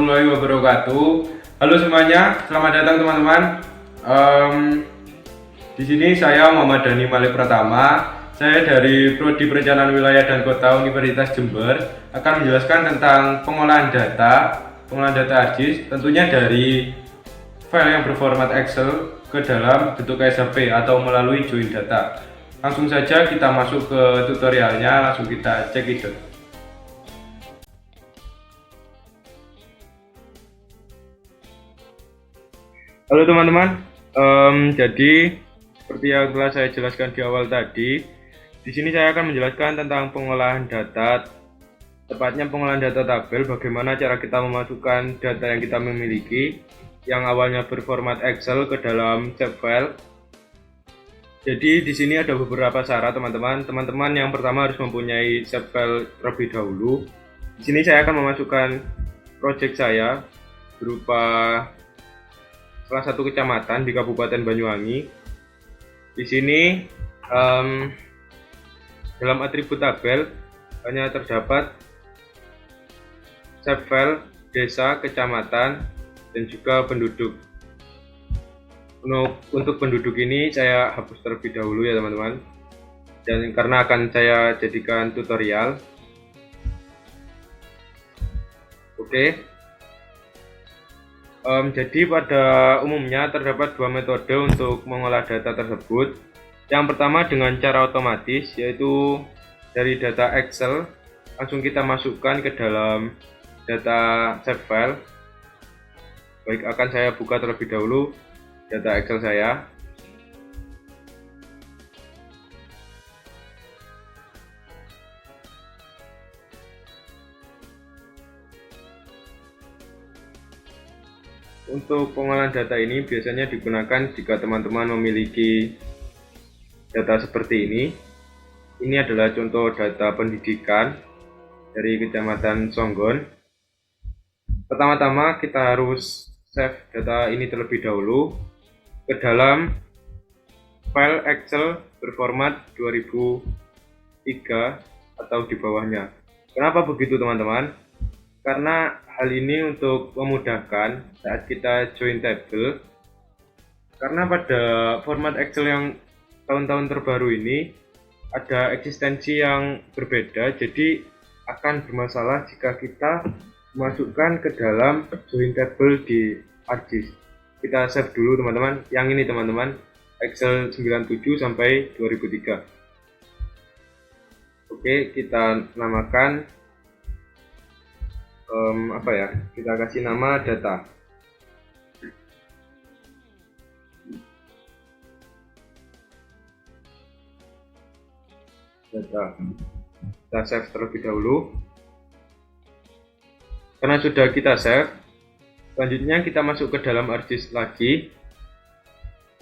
warahmatullahi wabarakatuh. Halo semuanya, selamat datang teman-teman. Di sini saya Muhammad Dhani Malik Pratama. Saya dari Prodi Perencanaan Wilayah dan Kota Universitas Jember akan menjelaskan tentang pengolahan data ArcGIS, tentunya dari file yang berformat Excel ke dalam bentuk SAP atau melalui join data. Langsung saja kita masuk ke tutorialnya, langsung kita cek itu. Halo teman-teman, jadi seperti yang telah saya jelaskan di awal tadi, di sini saya akan menjelaskan tentang pengolahan data, tepatnya pengolahan data tabel, bagaimana cara kita memasukkan data yang kita memiliki, yang awalnya berformat Excel ke dalam shape file. Jadi di sini ada beberapa syarat teman-teman. Teman-teman yang pertama harus mempunyai shape file terlebih dahulu. Di sini saya akan memasukkan project saya berupa salah satu kecamatan di Kabupaten Banyuwangi. Di sini dalam atribut tabel hanya terdapat shape file desa, kecamatan, dan juga penduduk. Untuk penduduk ini saya hapus terlebih dahulu ya teman-teman, dan karena akan saya jadikan tutorial. Oke. Jadi pada umumnya terdapat dua metode untuk mengolah data tersebut. Yang pertama dengan cara otomatis, yaitu dari data Excel langsung kita masukkan ke dalam data shape file. Baik, akan saya buka terlebih dahulu data Excel saya. Untuk pengolahan data ini biasanya digunakan jika teman-teman memiliki data seperti ini. Ini adalah contoh data pendidikan dari Kecamatan Songgon. Pertama-tama kita harus save data ini terlebih dahulu ke dalam file Excel berformat 2003 atau di bawahnya. Kenapa begitu teman-teman? Karena hal ini untuk memudahkan saat kita join table, karena pada format Excel yang tahun-tahun terbaru ini ada eksistensi yang berbeda, jadi akan bermasalah jika kita masukkan ke dalam join table di ArcGIS. Kita save dulu teman-teman, yang ini teman-teman, Excel 97 sampai 2003. Oke, kita namakan kita kasih nama data. Kita save terlebih dahulu. Karena sudah kita save, selanjutnya kita masuk ke dalam ArcGIS lagi.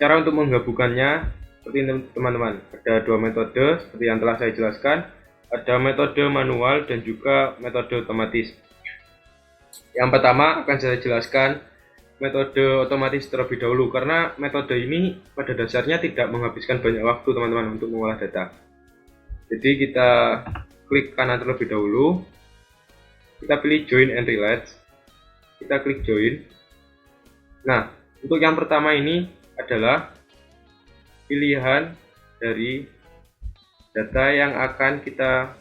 Cara untuk menggabungkannya seperti ini teman-teman, ada dua metode seperti yang telah saya jelaskan. Ada metode manual dan juga metode otomatis. Yang pertama akan saya jelaskan metode otomatis terlebih dahulu, karena metode ini pada dasarnya tidak menghabiskan banyak waktu teman-teman untuk mengolah data. Jadi kita klik kanan terlebih dahulu, kita pilih join and relate, kita klik join. Nah, untuk yang pertama ini adalah pilihan dari data yang akan kita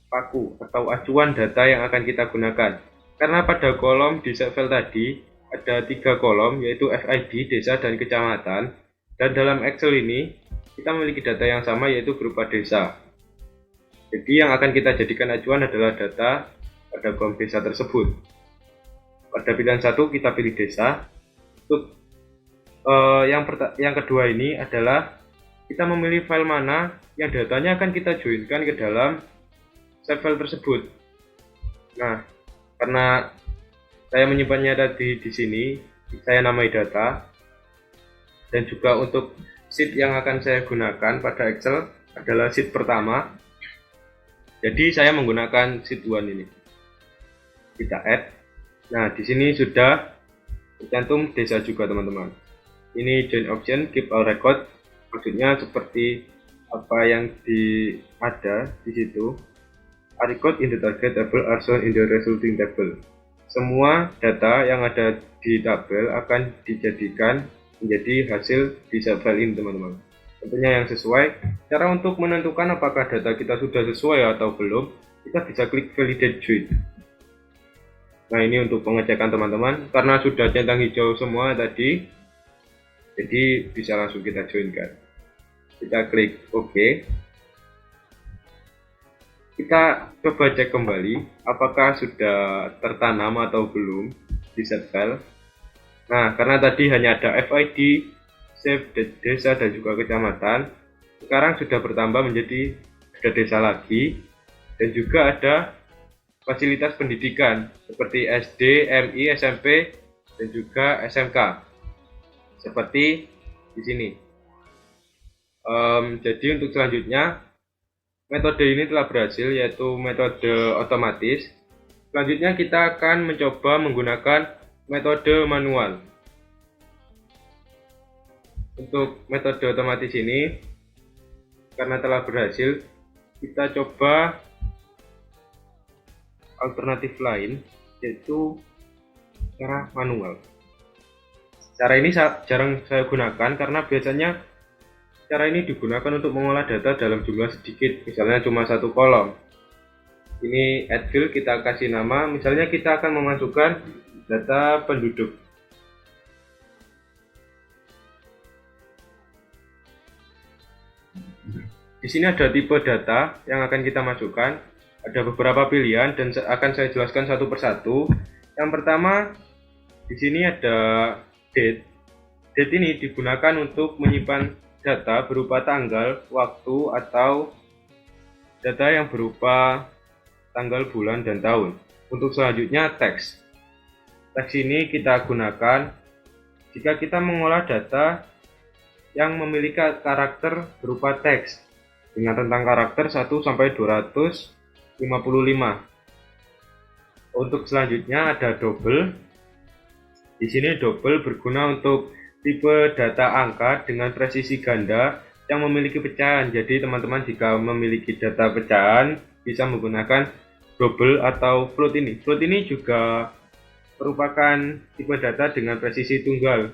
paku atau acuan data yang akan kita gunakan. Karena pada kolom di shape file tadi ada 3 kolom, yaitu FID, desa, dan kecamatan. Dan dalam Excel ini kita memiliki data yang sama, yaitu berupa desa. Jadi yang akan kita jadikan acuan adalah data pada kolom desa tersebut. Pada pilihan 1 kita pilih desa. Untuk yang kedua ini adalah kita memilih file mana yang datanya akan kita joinkan ke dalam shape file tersebut. Nah, karena saya menyimpannya tadi di sini, saya namai data. Dan juga untuk sheet yang akan saya gunakan pada Excel adalah sheet pertama. Jadi saya menggunakan sheet 1 ini. Kita add. Nah, di sini sudah tercantum desa juga teman-teman. Ini join option keep all record. Maksudnya seperti apa yang ada di situ. A record in the target table are shown in the resulting table. semua data yang ada di tabel akan dijadikan menjadi hasil di subfile ini teman-teman. Tentunya yang sesuai. Cara untuk menentukan apakah data kita sudah sesuai atau belum, kita bisa klik validate join. Nah, ini untuk pengecekan teman-teman, karena sudah centang hijau semua tadi, jadi bisa langsung kita joinkan. Kita klik OK. Kita coba cek kembali apakah sudah tertanam atau belum di set file. Nah, karena tadi hanya ada FID, save desa dan juga kecamatan, sekarang sudah bertambah menjadi ada desa lagi, dan juga ada fasilitas pendidikan seperti SD, MI, SMP, dan juga SMK seperti di sini. Jadi untuk selanjutnya metode ini telah berhasil, yaitu metode otomatis. Selanjutnya kita akan mencoba menggunakan metode manual. Untuk metode otomatis ini, karena telah berhasil, kita coba alternatif lain, yaitu cara manual. Cara ini jarang saya gunakan karena biasanya cara ini digunakan untuk mengolah data dalam jumlah sedikit, misalnya cuma satu kolom. Ini add field, kita kasih nama, misalnya kita akan memasukkan data penduduk. Di sini ada tipe data yang akan kita masukkan. Ada beberapa pilihan dan akan saya jelaskan satu persatu. Yang pertama, di sini ada date. Date ini digunakan untuk menyimpan data berupa tanggal, waktu, atau data yang berupa tanggal, bulan, dan tahun. Untuk selanjutnya teks. Teks ini kita gunakan jika kita mengolah data yang memiliki karakter berupa teks dengan rentang karakter 1 sampai 255. Untuk selanjutnya ada double. Di sini double berguna untuk tipe data angka dengan presisi ganda yang memiliki pecahan. Jadi teman-teman jika memiliki data pecahan bisa menggunakan double atau float ini. Float ini juga merupakan tipe data dengan presisi tunggal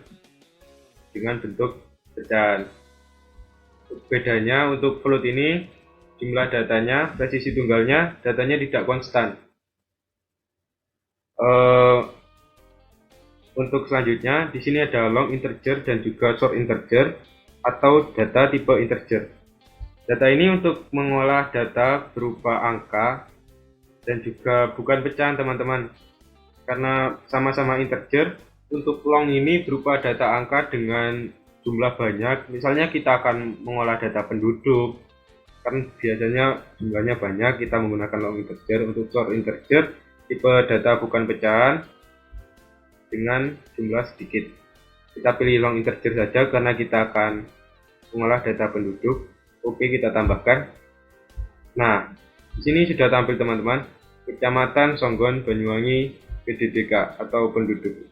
dengan bentuk pecahan. Bedanya untuk float ini jumlah datanya, presisi tunggalnya, datanya tidak konstan. Untuk selanjutnya, di sini ada long integer dan juga short integer atau data tipe integer. Data ini untuk mengolah data berupa angka dan juga bukan pecahan teman-teman. Karena sama-sama integer, untuk long ini berupa data angka dengan jumlah banyak. Misalnya kita akan mengolah data penduduk, kan biasanya jumlahnya banyak, kita menggunakan long integer. Untuk short integer tipe data bukan pecahan dengan jumlah sedikit, kita pilih long integer saja karena kita akan mengolah data penduduk. Oke, kita tambahkan. Nah, di sini sudah tampil teman-teman, Kecamatan Songgon Banyuwangi PDDK atau penduduk.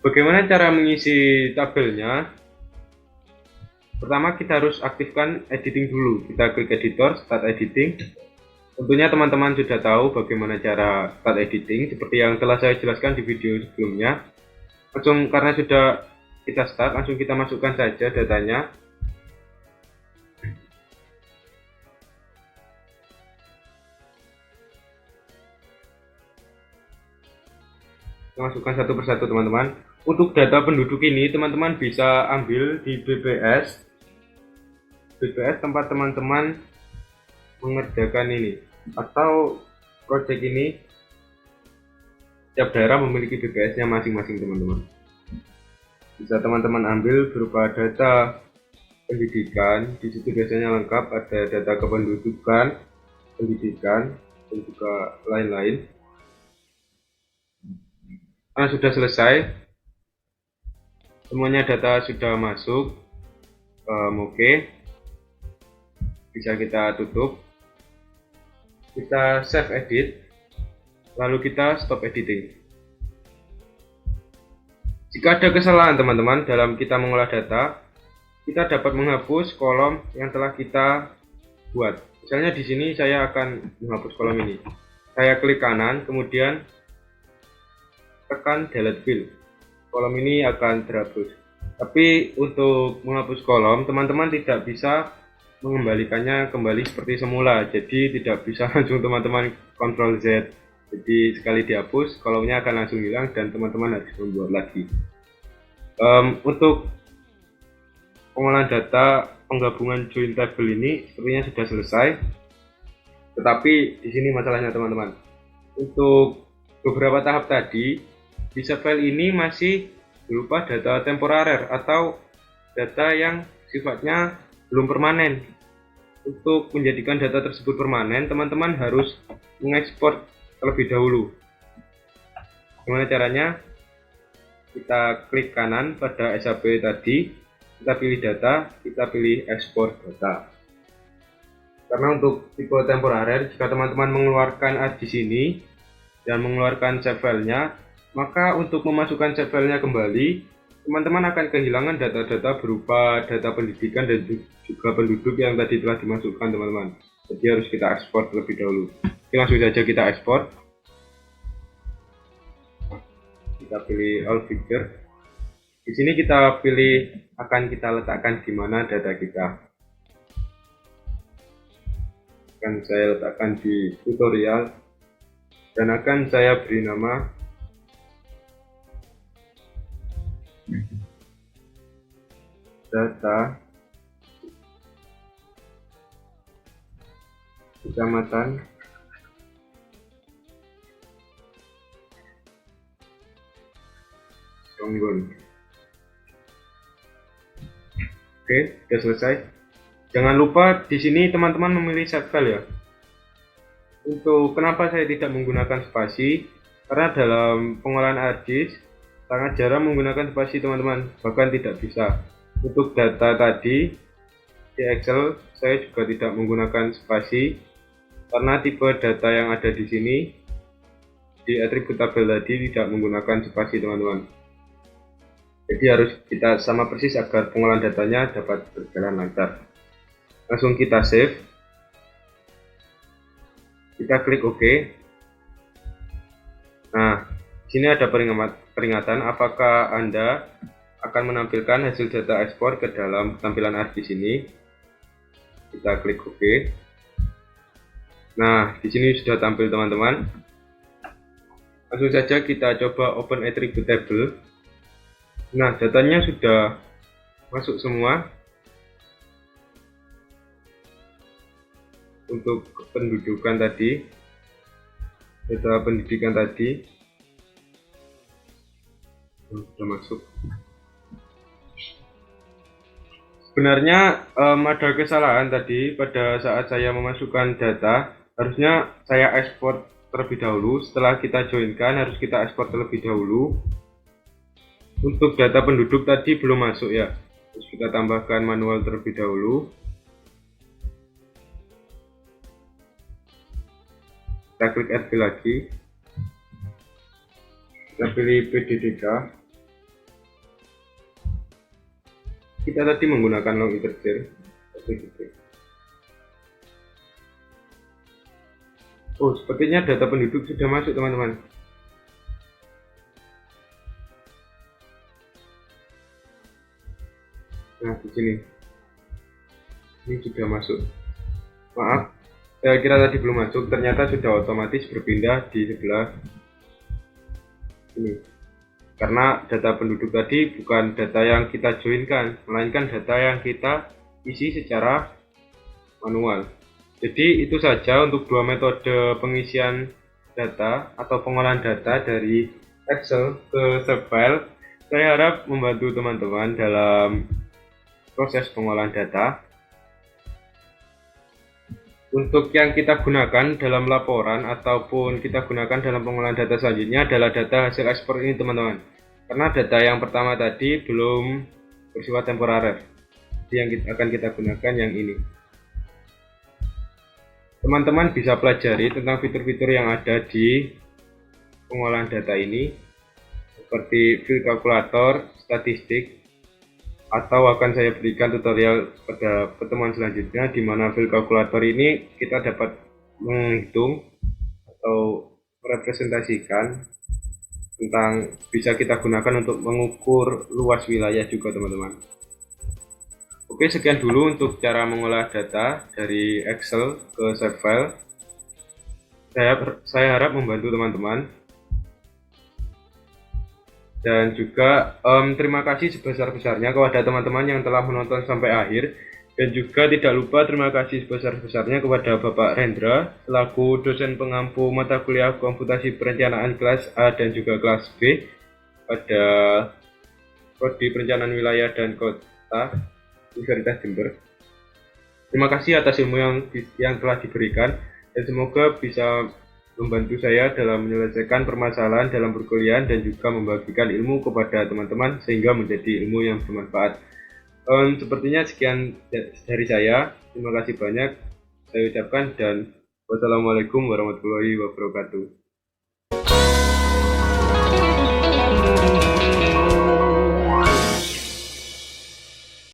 Bagaimana cara mengisi tabelnya? Pertama kita harus aktifkan editing dulu. Kita klik editor, start editing. Tentunya teman-teman sudah tahu bagaimana cara start editing seperti yang telah saya jelaskan di video sebelumnya. Langsung karena sudah kita start, langsung kita masukkan saja datanya. Kita masukkan satu persatu teman-teman. Untuk data penduduk ini teman-teman bisa ambil di BPS tempat teman-teman mengerjakan ini, atau project ini setiap daerah memiliki BPS-nya masing-masing teman-teman. Bisa teman-teman ambil berupa data pendidikan, di situ biasanya lengkap, ada data kependudukan, pendidikan, dan juga lain-lain. Karena sudah selesai, semuanya data sudah masuk, oke. Bisa kita tutup, kita save edit, lalu kita stop editing. Jika ada kesalahan teman-teman dalam kita mengolah data, kita dapat menghapus kolom yang telah kita buat. Misalnya di sini saya akan menghapus kolom ini. Saya klik kanan, kemudian tekan delete field. Kolom ini akan terhapus. Tapi untuk menghapus kolom, teman-teman tidak bisa mengembalikannya kembali seperti semula. Jadi tidak bisa langsung teman-teman Ctrl Z. Jadi sekali dihapus, kolomnya akan langsung hilang dan teman-teman harus membuat lagi. Untuk pengolahan data penggabungan join table ini sepertinya sudah selesai. Tetapi di sini masalahnya teman-teman. Untuk beberapa tahap tadi, di file ini masih berupa data temporer atau data yang sifatnya belum permanen. Untuk menjadikan data tersebut permanen, teman-teman harus mengekspor terlebih dahulu. Gimana caranya? Kita klik kanan pada SAP tadi, kita pilih data, kita pilih ekspor data. Karena untuk tipe temporer, jika teman-teman mengeluarkan di sini dan mengeluarkan save filenya, maka untuk memasukkan save filenya kembali, teman-teman akan kehilangan data-data berupa data pendidikan dan juga penduduk yang tadi telah dimasukkan teman-teman. Jadi harus kita ekspor terlebih dahulu. Oke, langsung saja kita ekspor. Kita pilih all figure. Di sini kita pilih akan kita letakkan di mana data kita. Akan saya letakkan di tutorial dan akan saya beri nama data kecamatan Ronggon. Oke, sudah selesai. Jangan lupa di sini teman-teman memilih save file ya. Untuk kenapa saya tidak menggunakan spasi? Karena dalam pengolahan ArcGIS sangat jarang menggunakan spasi teman-teman, bahkan tidak bisa. Untuk data tadi di Excel saya juga tidak menggunakan spasi karena tipe data yang ada di sini di atribut tabel tadi tidak menggunakan spasi teman-teman. Jadi harus kita sama persis agar pengolahan datanya dapat berjalan lancar. Langsung kita save. Kita klik OK. Nah, di sini ada peringatan apakah Anda akan menampilkan hasil data ekspor ke dalam tampilan ArcGIS ini. Kita klik OK. Nah, di sini sudah tampil teman-teman. Langsung saja kita coba open attribute table. Nah, datanya sudah masuk semua. Untuk pendudukan tadi, data pendidikan tadi sudah masuk. Sebenarnya ada kesalahan tadi pada saat saya memasukkan data. Harusnya saya ekspor terlebih dahulu. Setelah kita joinkan, harus kita ekspor terlebih dahulu. Untuk data penduduk tadi belum masuk ya, terus kita tambahkan manual terlebih dahulu. Kita klik add lagi, kita pilih PDDK. Kita tadi menggunakan long integer. Oh, sepertinya data penduduk sudah masuk teman-teman. Nah, di sini ini sudah masuk. Maaf, saya kira tadi belum masuk, ternyata sudah otomatis berpindah di sebelah ini. Karena data penduduk tadi bukan data yang kita joinkan, melainkan data yang kita isi secara manual. Jadi itu saja untuk dua metode pengisian data atau pengolahan data dari Excel ke save file. Saya harap membantu teman-teman dalam proses pengolahan data. Untuk yang kita gunakan dalam laporan ataupun kita gunakan dalam pengolahan data selanjutnya adalah data hasil ekspor ini teman-teman. Karena data yang pertama tadi belum bersifat temporer. Jadi yang akan kita gunakan yang ini. Teman-teman bisa pelajari tentang fitur-fitur yang ada di pengolahan data ini, seperti field calculator, statistik, atau akan saya berikan tutorial pada pertemuan selanjutnya di mana field calculator ini kita dapat menghitung atau merepresentasikan tentang bisa kita gunakan untuk mengukur luas wilayah juga teman-teman. Oke, sekian dulu untuk cara mengolah data dari Excel ke save file. Saya harap membantu teman-teman. Dan juga terima kasih sebesar-besarnya kepada teman-teman yang telah menonton sampai akhir. Dan juga tidak lupa terima kasih sebesar-besarnya kepada Bapak Rendra selaku dosen pengampu mata kuliah komputasi perencanaan kelas A dan juga kelas B pada Prodi Perencanaan Wilayah dan Kota Universitas Jember. Terima kasih atas ilmu yang telah diberikan dan semoga bisa membantu saya dalam menyelesaikan permasalahan dalam perkuliahan dan juga membagikan ilmu kepada teman-teman sehingga menjadi ilmu yang bermanfaat. Sepertinya sekian dari saya. Terima kasih banyak saya ucapkan dan wassalamualaikum warahmatullahi wabarakatuh.